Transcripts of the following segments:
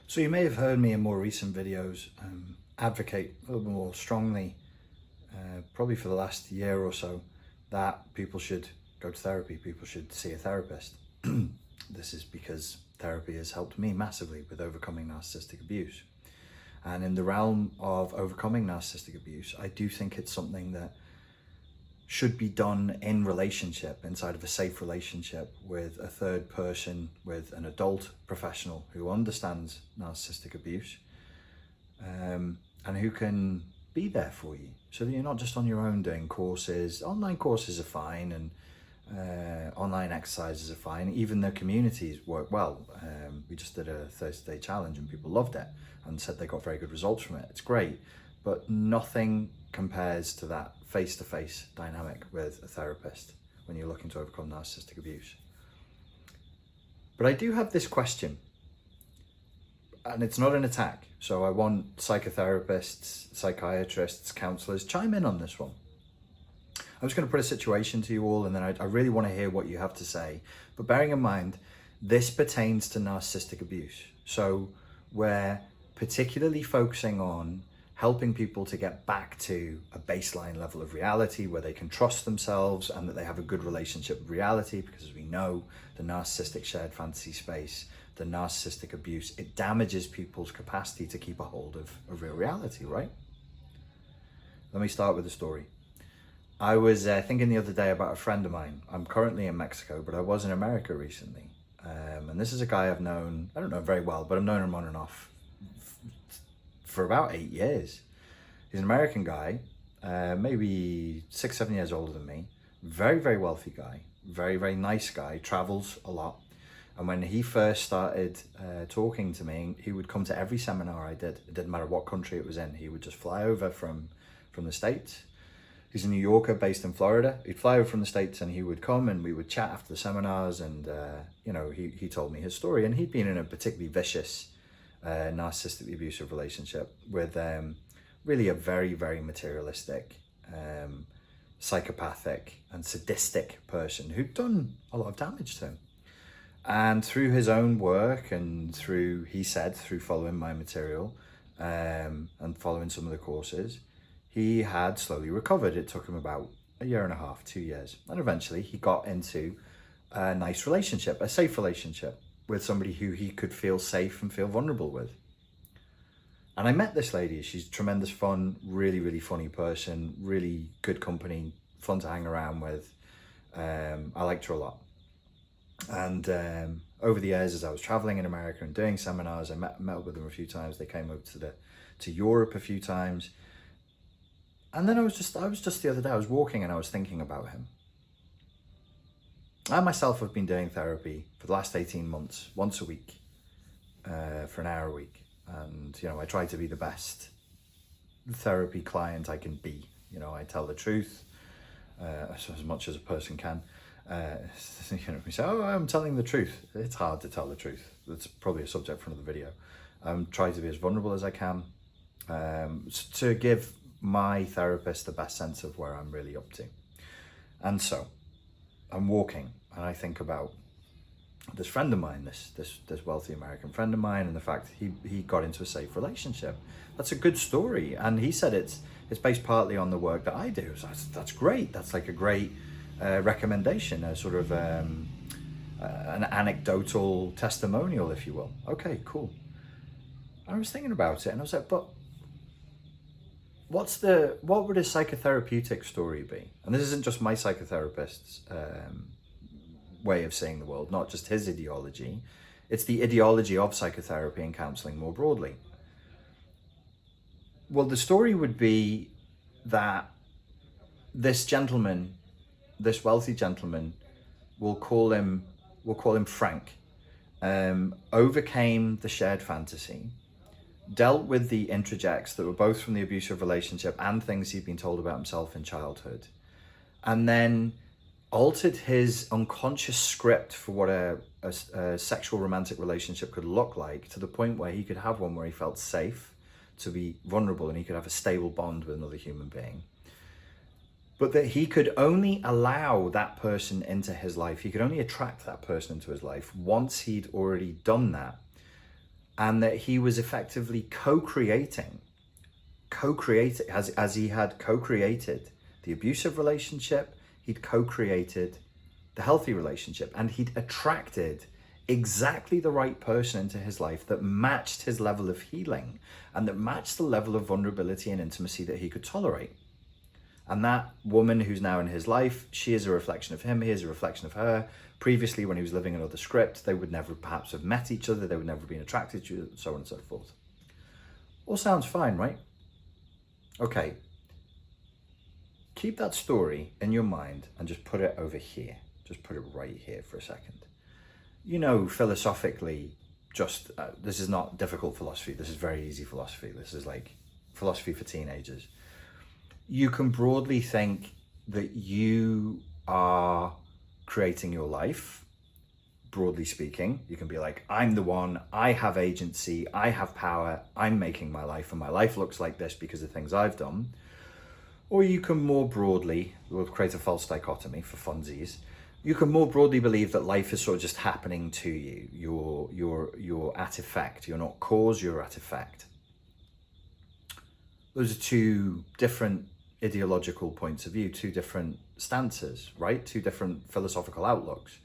So you may have heard me in more recent videos advocate a little bit more strongly, probably for the last year or so, that people should go to therapy, people should see a therapist. This is because therapy has helped me massively with overcoming narcissistic abuse. And in the realm of overcoming narcissistic abuse, I do think it's something that should be done in relationship, inside of a safe relationship with a third person, with an adult professional who understands narcissistic abuse, and who can be there for you so that you're not just on your own doing courses. Online courses are fine, and online exercises are fine. Even the communities work well. We just did a 30-day challenge and people loved it and said they got very good results from it. It's great, but nothing compares to that face-to-face dynamic with a therapist when you're looking to overcome narcissistic abuse. But I do have this question, and it's not an attack, so I want psychotherapists, psychiatrists, counselors, chime in on this one. I'm just going to put a situation to you all, and then I really want to hear what you have to say. But bearing in mind, this pertains to narcissistic abuse. So we're particularly focusing on helping people to get back to a baseline level of reality where they can trust themselves and that they have a good relationship with reality, because as we know, the narcissistic shared fantasy space, the narcissistic abuse, it damages people's capacity to keep a hold of real reality, right? Let me start with a story. I was thinking the other day about a friend of mine. I'm currently in Mexico, but I was in America recently. And this is a guy I've known, I don't know very well, but I've known him on and off for about 8 years. He's an American guy, maybe 6-7 years older than me. Very, very wealthy guy, very, very nice guy, travels a lot. And when he first started talking to me, he would come to every seminar I did. It didn't matter what country it was in. He would just fly over from the States. He's a New Yorker based in Florida. He'd fly over from the States and he would come and we would chat after the seminars, and he told me his story. And he'd been in a particularly vicious, narcissistically abusive relationship with really a very, very materialistic, psychopathic and sadistic person who'd done a lot of damage to him. And through his own work and through following my material and following some of the courses, he had slowly recovered. It took him about 1.5 years, 2 years. And eventually he got into a nice relationship, a safe relationship with somebody who he could feel safe and feel vulnerable with. And I met this lady. She's tremendous fun, really, really funny person, really good company, fun to hang around with. I liked her a lot. And over the years, as I was traveling in America and doing seminars, I met up with them a few times. They came over to Europe a few times. And then I was just the other day, I was walking and I was thinking about him. I myself have been doing therapy for the last 18 months, once a week, for an hour a week. And, I try to be the best therapy client I can be. I tell the truth as much as a person can. We say, oh, I'm telling the truth. It's hard to tell the truth. That's probably a subject for another video. Try to be as vulnerable as I can, to give my therapist the best sense of where I'm really up to. And so I'm walking and I think about this friend of mine, this wealthy American friend of mine, and the fact he got into a safe relationship. That's a good story. And he said it's based partly on the work that I do. So that's great. That's like a great recommendation, a sort of an anecdotal testimonial, if you will. Okay, cool. I was thinking about it and I was like, but what would a psychotherapeutic story be? And this isn't just my psychotherapist's way of seeing the world, not just his ideology. It's the ideology of psychotherapy and counseling more broadly. Well, the story would be that this gentleman, this wealthy gentleman, we'll call him Frank, overcame the shared fantasy, dealt with the introjects that were both from the abusive relationship and things he'd been told about himself in childhood, and then altered his unconscious script for what a sexual romantic relationship could look like, to the point where he could have one where he felt safe to be vulnerable and he could have a stable bond with another human being. But that he could only allow that person into his life, he could only attract that person into his life once he'd already done that and that he was effectively co-creating as he had co-created the abusive relationship, he'd co-created the healthy relationship, and he'd attracted exactly the right person into his life that matched his level of healing and that matched the level of vulnerability and intimacy that he could tolerate. And that woman who's now in his life, she is a reflection of him, he is a reflection of her. Previously, when he was living another script, they would never perhaps have met each other, they would never have been attracted to each other, so on and so forth. All sounds fine, right? Okay. Keep that story in your mind and just put it over here. Just put it right here for a second. You know, philosophically, this is not difficult philosophy. This is very easy philosophy. This is like philosophy for teenagers. You can broadly think that you are creating your life, broadly speaking. You can be like, I'm the one, I have agency, I have power, I'm making my life, and my life looks like this because of things I've done. Or you can more broadly, we'll create a false dichotomy for funsies, you can more broadly believe that life is sort of just happening to you. You're at effect. You're not cause, you're at effect. Those are two different ideological points of view, two different stances, right? Two different philosophical outlooks.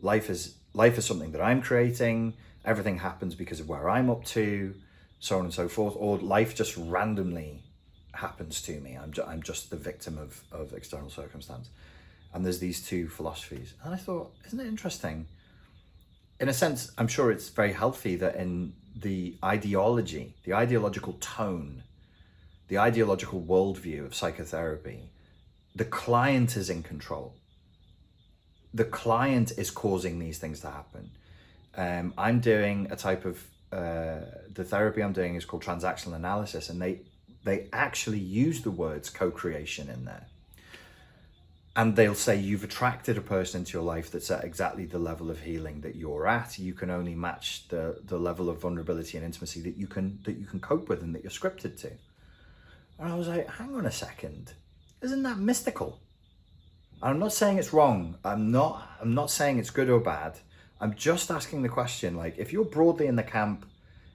Life is something that I'm creating. Everything happens because of where I'm up to, so on and so forth. Or life just randomly happens to me. I'm just the victim of external circumstance. And there's these two philosophies. And I thought, isn't it interesting? In a sense, I'm sure it's very healthy that in the ideology, the ideological tone, the ideological worldview of psychotherapy, the client is in control. The client is causing these things to happen. I'm doing a type of, the therapy I'm doing is called transactional analysis, and they actually use the words co-creation in there. And they'll say, you've attracted a person into your life that's at exactly the level of healing that you're at. You can only match the level of vulnerability and intimacy that you can cope with and that you're scripted to. And I was like, hang on a second, isn't that mystical? I'm not saying it's wrong. I'm not saying it's good or bad. I'm just asking the question, like, if you're more broadly in the camp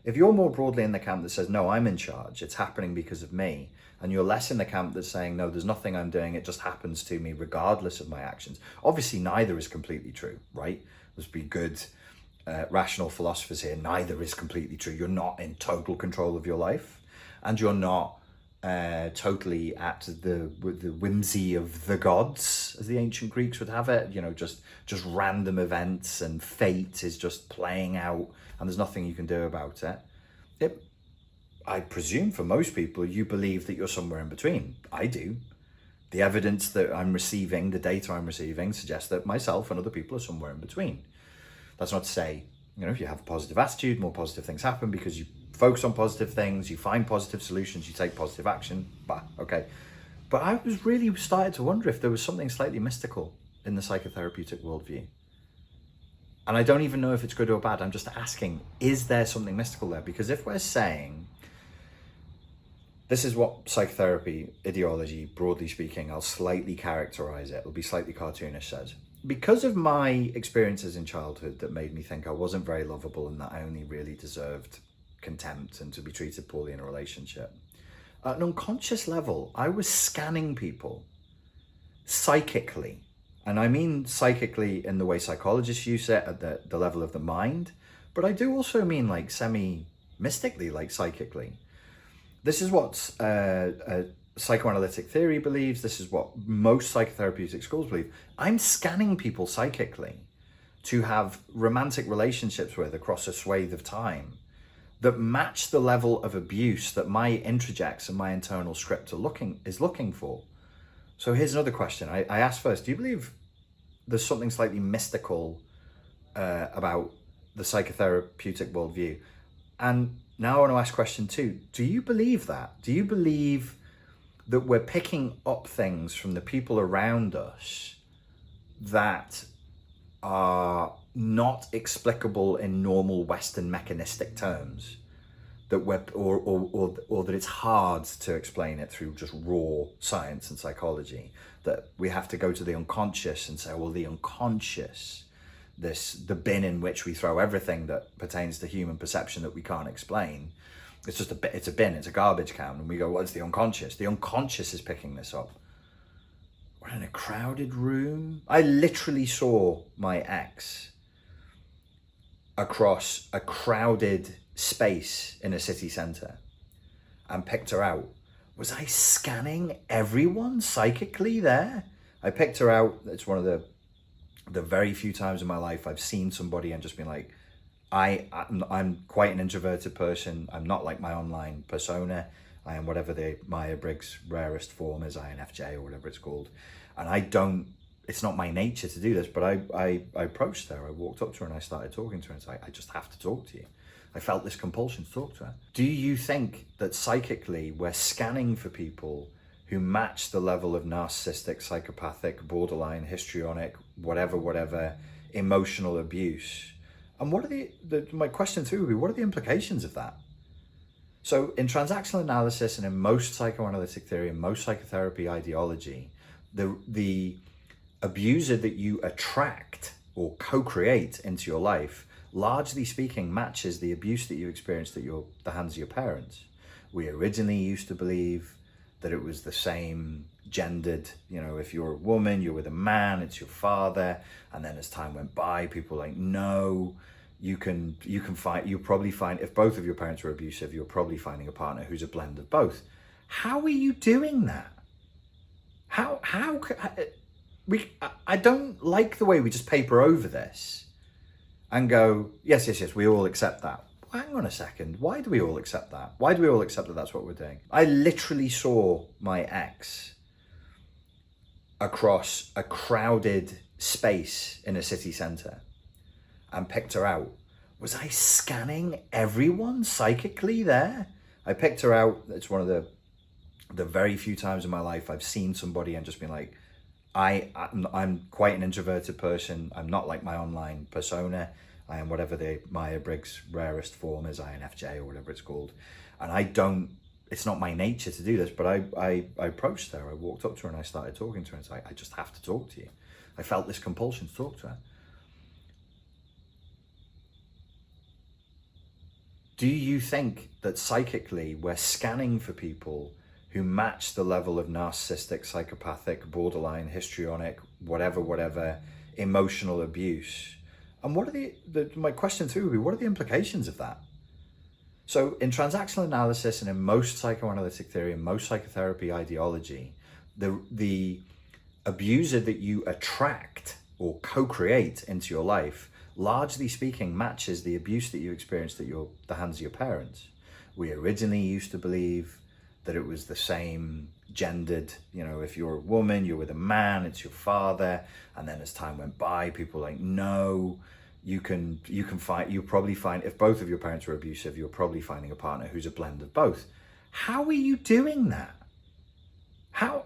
that says, no, I'm in charge, it's happening because of me, and you're less in the camp that's saying, no, there's nothing I'm doing, it just happens to me regardless of my actions. Obviously, neither is completely true, right? Let's be good, rational philosophers here. Neither is completely true. You're not in total control of your life, and you're not totally at the whimsy of the gods, as the ancient Greeks would have it. You know, just random events and fate is just playing out, and there's nothing you can do about it. I presume for most people, you believe that you're somewhere in between. I do. The evidence that I'm receiving, the data I'm receiving, suggests that myself and other people are somewhere in between. That's not to say, you know, if you have a positive attitude, more positive things happen because you focus on positive things, you find positive solutions, you take positive action. Okay. But I was really started to wonder if there was something slightly mystical in the psychotherapeutic worldview. And I don't even know if it's good or bad. I'm just asking, is there something mystical there? Because if we're saying, this is what psychotherapy ideology, broadly speaking, I'll slightly characterize it, it'll be slightly cartoonish, says, because of my experiences in childhood that made me think I wasn't very lovable and that I only really deserved contempt and to be treated poorly in a relationship, at an unconscious level, I was scanning people psychically. And I mean psychically in the way psychologists use it at the level of the mind, but I do also mean like semi-mystically, like psychically. This is what psychoanalytic theory believes. This is what most psychotherapeutic schools believe. I'm scanning people psychically to have romantic relationships with across a swathe of time that match the level of abuse that my introjects and my internal script is looking for. So here's another question. I asked first, do you believe there's something slightly mystical about the psychotherapeutic worldview? And now I want to ask question two. Do you believe that? Do you believe that we're picking up things from the people around us that are not explicable in normal Western mechanistic terms? That we're, or that it's hard to explain it through just raw science and psychology, that we have to go to the unconscious and say, well, the unconscious, the bin in which we throw everything that pertains to human perception that we can't explain. It's just it's a bin, it's a garbage can, and we go, what's the unconscious? The unconscious is picking this up. We're in a crowded room. I literally saw my ex across a crowded space in a city centre and picked her out. Was I scanning everyone psychically there? I picked her out. It's one of the very few times in my life I've seen somebody and just been like, I'm quite an introverted person. I'm not like my online persona. I am whatever the Myers-Briggs rarest form is, INFJ or whatever it's called. And it's not my nature to do this, but I approached her. I walked up to her and I started talking to her and said, I just have to talk to you. I felt this compulsion to talk to her. Do you think that psychically we're scanning for people who match the level of narcissistic, psychopathic, borderline, histrionic, whatever, emotional abuse? And what are my question too would be, what are the implications of that? So in transactional analysis and in most psychoanalytic theory and most psychotherapy ideology, the abuser that you attract or co-create into your life, largely speaking, matches the abuse that you experienced at the hands of your parents. We originally used to believe that it was the same gendered, if you're a woman, you're with a man, it's your father. And then as time went by, people were like, no, you'll probably find, if both of your parents were abusive, you're probably finding a partner who's a blend of both. How are you doing that? I don't like the way we just paper over this and go, yes, we all accept that. Hang on a second. Why do we all accept that? Why do we all accept that that's what we're doing? I literally saw my ex across a crowded space in a city centre and picked her out. Was I scanning everyone psychically there? I picked her out. It's one of the very few times in my life I've seen somebody and just been like, I'm quite an introverted person. I'm not like my online persona. I am whatever the Myers-Briggs rarest form is, INFJ or whatever it's called. And it's not my nature to do this, but I approached her. I walked up to her and I started talking to her and said, I just have to talk to you. I felt this compulsion to talk to her. Do you think that psychically we're scanning for people who match the level of narcissistic, psychopathic, borderline, histrionic, whatever, emotional abuse? And what are my question too would be, what are the implications of that? So in transactional analysis and in most psychoanalytic theory and most psychotherapy ideology, the abuser that you attract or co-create into your life, largely speaking, matches the abuse that you experienced at the hands of your parents. We originally used to believe that it was the same gendered, if you're a woman, you're with a man, it's your father. And then as time went by, people were like, no, you'll probably find, if both of your parents were abusive, you're probably finding a partner who's a blend of both. How are you doing that? I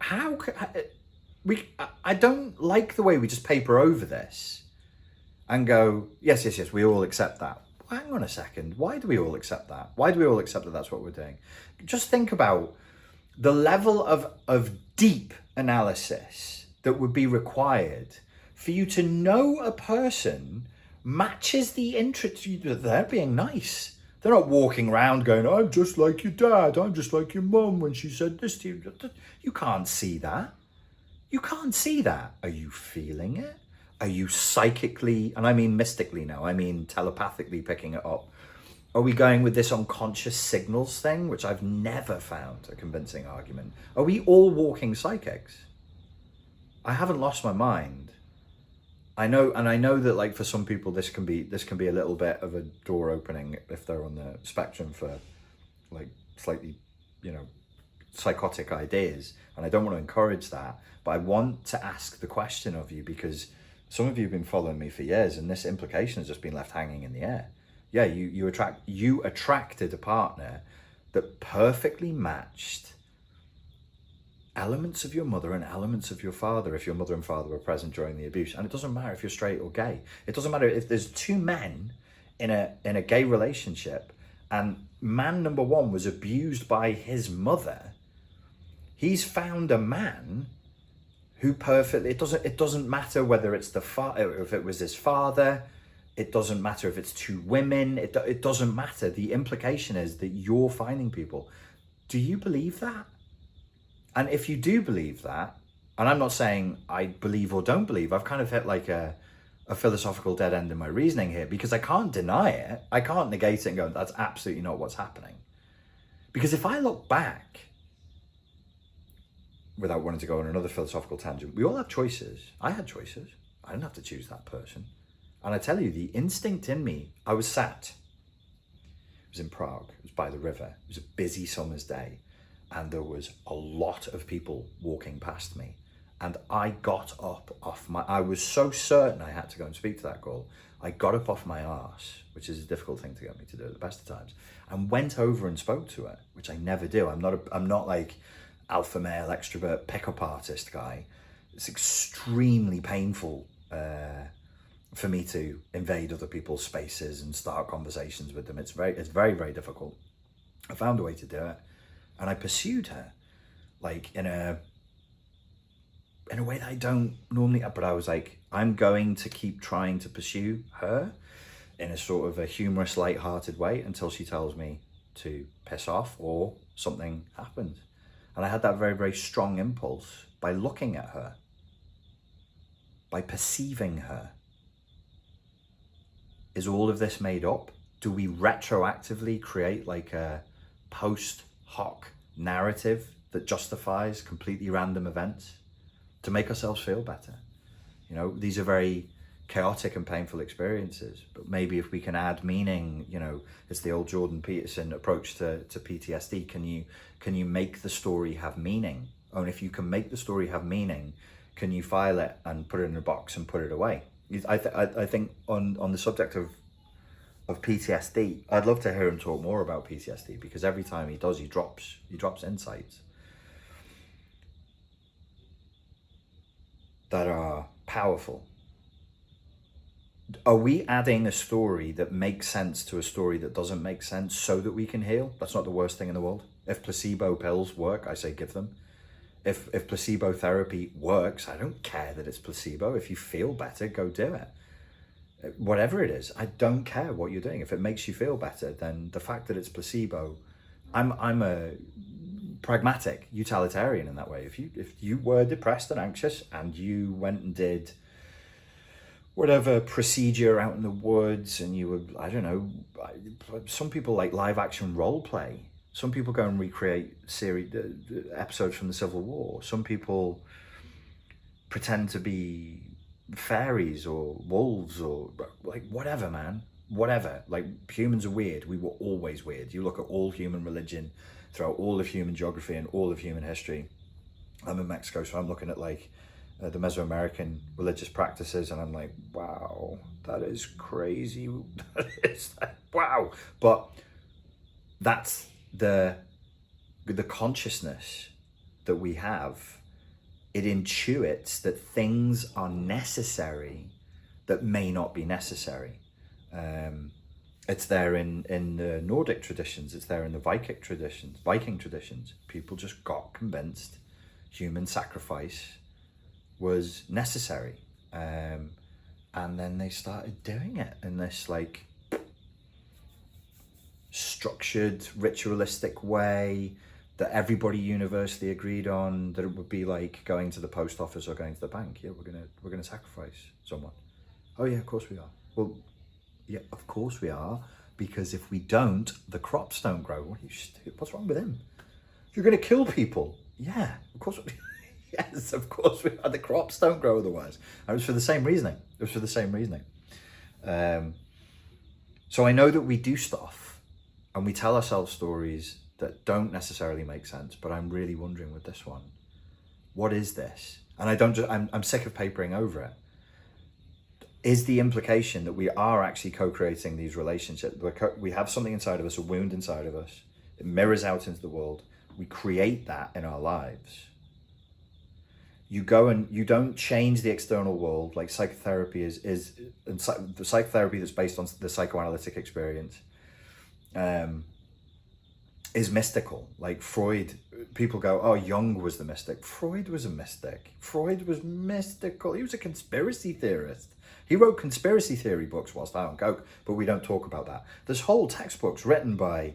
don't like the way we just paper over this and go, yes, we all accept that. Hang on a second. Why do we all accept that? Why do we all accept that that's what we're doing? Just think about the level of deep analysis that would be required for you to know a person matches the interest. They're being nice. They're not walking around going, I'm just like your dad. I'm just like your mum when she said this to you. You can't see that. You can't see that. Are you feeling it? Are you psychically, and I mean mystically now, I mean telepathically picking it up? Are we going with this unconscious signals thing, which I've never found a convincing argument? Are we all walking psychics? I haven't lost my mind. I know that like for some people this can be a little bit of a door opening if they're on the spectrum for like slightly, psychotic ideas, and I don't want to encourage that, but I want to ask the question of you because some of you have been following me for years and this implication has just been left hanging in the air. Yeah, you attracted a partner that perfectly matched elements of your mother and elements of your father if your mother and father were present during the abuse. And it doesn't matter if you're straight or gay. It doesn't matter if there's two men in a gay relationship and man number one was abused by his mother. He's found a man it doesn't matter whether it's if it was his father. It doesn't matter if it's two women. It doesn't matter. The implication is that you're finding people. Do you believe that? And if you do believe that, and I'm not saying I believe or don't believe, I've kind of hit like a philosophical dead end in my reasoning here, because I can't deny it. I can't negate it and go, that's absolutely not what's happening. Because if I look back, without wanting to go on another philosophical tangent, we all have choices. I had choices. I didn't have to choose that person. And I tell you, the instinct in me, I was sat. It was in Prague. It was by the river. It was a busy summer's day. And there was a lot of people walking past me. And I got up off I was so certain I had to go and speak to that girl. I got up off my arse, which is a difficult thing to get me to do at the best of times, and went over and spoke to her, which I never do. I'm not like alpha male, extrovert, pickup artist guy. It's extremely painful for me to invade other people's spaces and start conversations with them. It's very, very difficult. I found a way to do it, and I pursued her, like in a way that I don't normally, but I was like, I'm going to keep trying to pursue her in a sort of a humorous, light-hearted way until she tells me to piss off or something happens. And I had that very, very strong impulse by looking at her, by perceiving her. Is all of this made up? Do we retroactively create like a post hoc narrative that justifies completely random events to make ourselves feel better? You know, these are very chaotic and painful experiences, but maybe if we can add meaning, you know, it's the old Jordan Peterson approach to PTSD. Can you make the story have meaning? And if you can make the story have meaning, can you file it and put it in a box and put it away? I think on the subject of PTSD, I'd love to hear him talk more about PTSD, because every time he does, he drops insights that are powerful. Are we adding a story that makes sense to a story that doesn't make sense so that we can heal? That's not the worst thing in the world. If placebo pills work, I say give them. If placebo therapy works, I don't care that it's placebo. If you feel better, go do it. Whatever it is, I don't care what you're doing. If it makes you feel better, then the fact that it's placebo, I'm a pragmatic utilitarian in that way. If you were depressed and anxious and you went and did whatever procedure out in the woods, and you were, I don't know, some people like live action role play. Some people go and recreate episodes from the Civil War. Some people pretend to be fairies or wolves or like whatever, man. Whatever. Like, humans are weird. We were always weird. You look at all human religion throughout all of human geography and all of human history. I'm in Mexico, so I'm looking at like the Mesoamerican religious practices, and I'm like, wow, that is crazy. That is wow. But that's the consciousness that we have. It intuits that things are necessary that may not be necessary. It's there in the Nordic traditions. It's there in the Viking traditions. People just got convinced human sacrifice was necessary, and then they started doing it in this like structured, ritualistic way that everybody universally agreed on, that it would be like going to the post office or going to the bank. Yeah, we're gonna sacrifice someone. Oh yeah, of course we are. Well, yeah, of course we are, because if we don't, the crops don't grow. What's wrong with him? You're gonna kill people. Yeah, of course. Yes, of course we are. The crops don't grow otherwise. And it was for the same reasoning. So I know that we do stuff and we tell ourselves stories that don't necessarily make sense, but I'm really wondering with this one, what is this? And I'm sick of papering over it. Is the implication that we are actually co-creating these relationships? We have something inside of us, a wound inside of us. It mirrors out into the world. We create that in our lives. You go and you don't change the external world. Like psychotherapy is the psychotherapy that's based on the psychoanalytic experience. is mystical. Like Freud, people go, oh, Jung was the mystic. Freud was a mystic. Freud was mystical. He was a conspiracy theorist. He wrote conspiracy theory books whilst out on coke, but we don't talk about that. There's whole textbooks written by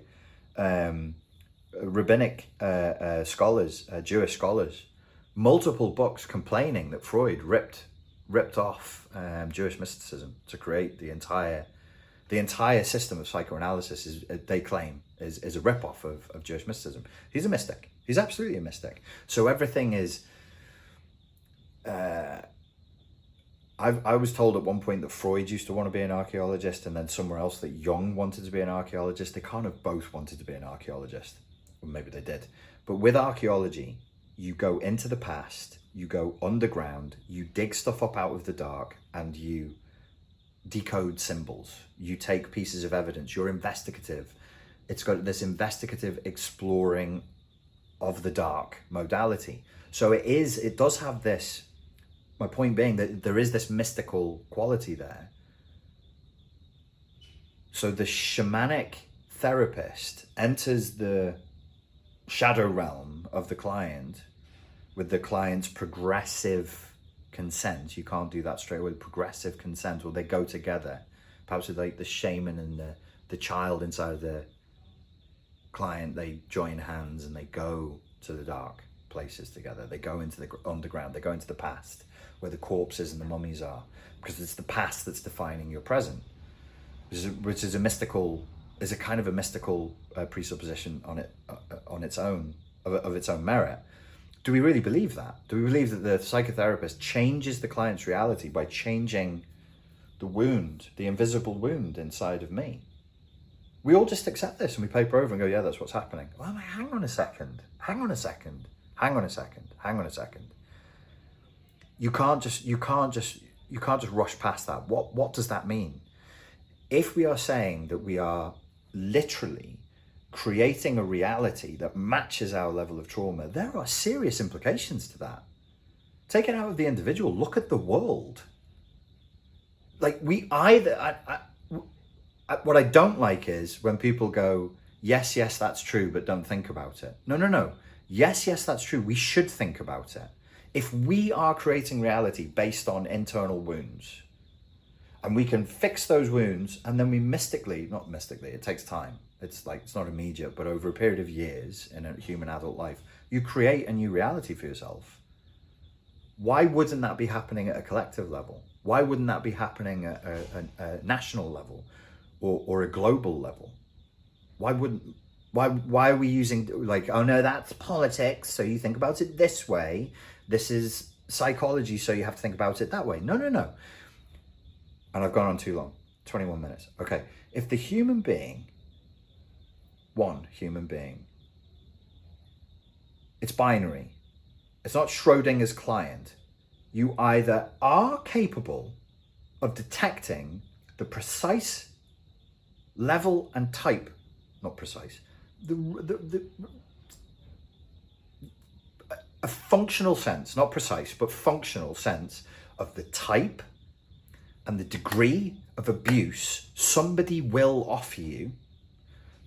rabbinic scholars, Jewish scholars, multiple books complaining that Freud ripped off Jewish mysticism to create the entire system of psychoanalysis. They claim is a rip-off of Jewish mysticism. He's a mystic. He's absolutely a mystic. So everything is... I was told at one point that Freud used to want to be an archaeologist, and then somewhere else that Jung wanted to be an archaeologist. They kind of both wanted to be an archaeologist. Well, maybe they did. But with archaeology, you go into the past, you go underground, you dig stuff up out of the dark, and you decode symbols. You take pieces of evidence. You're investigative. It's got this investigative exploring of the dark modality. So it does have this, my point being that there is this mystical quality there. So the shamanic therapist enters the shadow realm of the client with the client's progressive consent. You can't do that straight away. Progressive consent, or they go together. Perhaps with like the shaman and the child inside of the client, they join hands and they go to the dark places together. They go into the underground. They go into the past where the corpses and the mummies are, because it's the past that's defining your present, which is a mystical, is a kind of a mystical presupposition on its own, of its own merit. Do we really believe that? Do we believe that the psychotherapist changes the client's reality by changing the wound, the invisible wound inside of me? We all just accept this and we paper over and go, yeah, that's what's happening. Well, I'm like, hang on a second. You can't just rush past that. What does that mean? If we are saying that we are literally creating a reality that matches our level of trauma, there are serious implications to that. Take it out of the individual, look at the world. Like what I don't like is when people go, yes, that's true, but don't think about it. No. Yes, that's true. We should think about it. If we are creating reality based on internal wounds, and we can fix those wounds, and then we not mystically, it takes time. It's not immediate, but over a period of years in a human adult life, you create a new reality for yourself. Why wouldn't that be happening at a collective level? Why wouldn't that be happening at a national level or a global level? Why are we using oh no, that's politics, so you think about it this way. This is psychology, so you have to think about it that way. No. And I've gone on too long, 21 minutes. Okay, if the human being, one human being, it's binary. It's not Schrodinger's client. You either are capable of detecting the precise level and type, not precise, a functional sense, not precise, but functional sense of the type and the degree of abuse somebody will offer you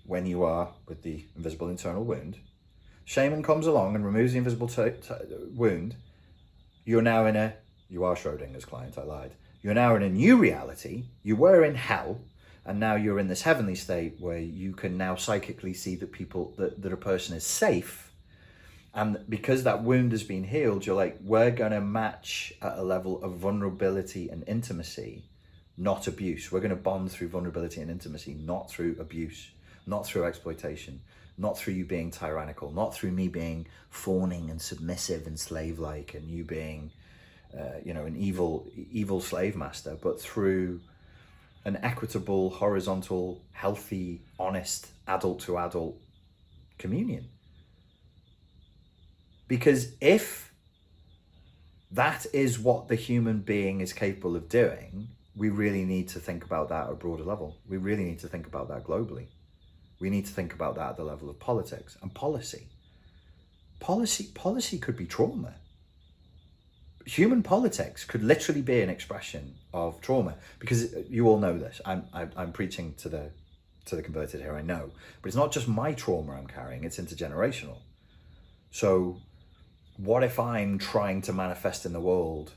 when you are with the invisible internal wound. Shaman comes along and removes the invisible wound. You are Schrodinger's client, I lied. You're now in a new reality. You were in hell, and now you're in this heavenly state where you can now psychically see that a person is safe. And because that wound has been healed, you're like, we're going to match at a level of vulnerability and intimacy, not abuse. We're going to bond through vulnerability and intimacy, not through abuse, not through exploitation, not through you being tyrannical, not through me being fawning and submissive and slave-like and you being, an evil slave master, but through an equitable, horizontal, healthy, honest, adult-to-adult communion. Because if that is what the human being is capable of doing, we really need to think about that at a broader level. We really need to think about that globally. We need to think about that at the level of politics and policy. Policy could be trauma. Human politics could literally be an expression of trauma, because you all know this. I'm preaching to to the converted here, I know. But it's not just my trauma I'm carrying, it's intergenerational. So what if I'm trying to manifest in the world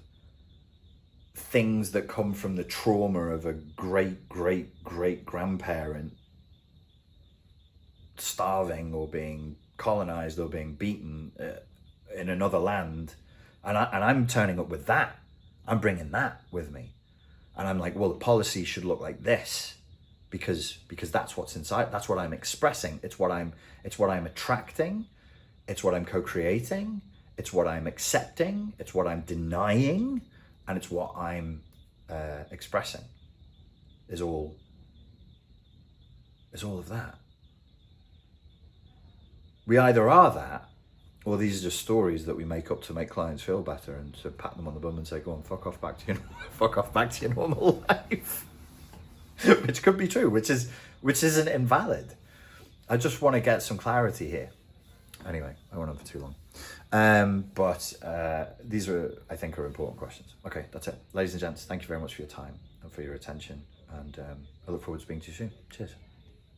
things that come from the trauma of a great-great-great-grandparent starving or being colonized or being beaten in another land, and I'm turning up with that. I'm bringing that with me, and I'm like, well, the policy should look like this because that's what's inside. That's what I'm expressing. It's what I'm attracting. It's what I'm co-creating. It's what I'm accepting. It's what I'm denying, and it's what I'm expressing. Is all of that. We either are that, or these are just stories that we make up to make clients feel better and to pat them on the bum and say, go on, fuck off back to your normal life. Which could be true, which isn't invalid. I just want to get some clarity here. Anyway, I went on for too long. But these are, I think, are important questions. Okay, that's it. Ladies and gents, thank you very much for your time and for your attention. And I look forward to speaking to you soon. Cheers.